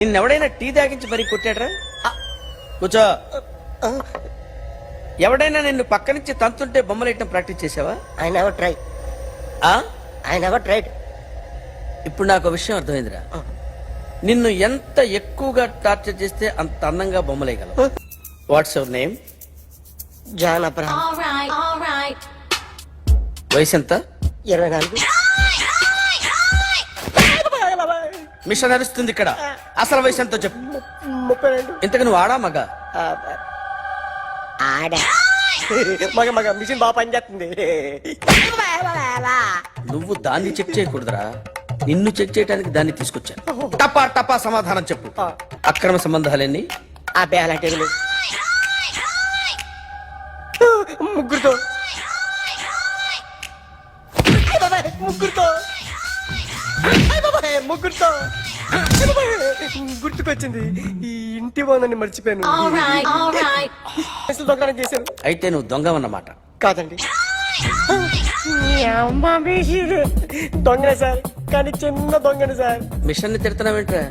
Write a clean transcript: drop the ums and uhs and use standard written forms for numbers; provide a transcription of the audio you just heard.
నిన్నెవడైనా tea తాగించి మరీ కొట్టాడ్రా? కూర్చో. ఎవడైనా నిన్ను పక్క నుంచి తంతుంటే బొమ్మలేయటం ప్రాక్టీస్ చేసావా? I never tried. ఆ? I never tried. ఇప్పుడు నాకు ఒక విషయం అర్థమైందిరా. నిన్ను ఎంత ఎక్కువగా టార్చర్ చేస్తే అంత అందంగా బొమ్మలేయగలవు. What's your name? John Abraham. All right. వయసు ఎంత? 24. మిషన్ నడుస్తుంది ఇక్కడ. అసలు వయసు ఎంతో చెప్పు. 32. ఇంతకు నువ్వు ఆడా మగ? ఆడ మగ మిషన్ బాగా పనిచేస్తుంది. నువ్వు దాన్ని చెక్ చేయకూడదురా, నిన్ను చెక్ చేయడానికి దాన్ని తీసుకొచ్చాను. టపా టపా సమాధానం చెప్పు. అక్రమ సంబంధాలన్నీ? అబ్బాయి అలాంటి ముగ్గురుతో ముగ్గురుతో ముగ్గురుతో గుర్తుకొచ్చింది. ఈ ఇంటి బాగుందని మర్చిపోయాను. All right. దొంగతనం చేశాను. అయితే నువ్వు దొంగవన్నమాట. కాదండి, దొంగనే సార్, కానీ చిన్న దొంగని సార్. మిషన్ ని తిడుతున్నావేంట్రా?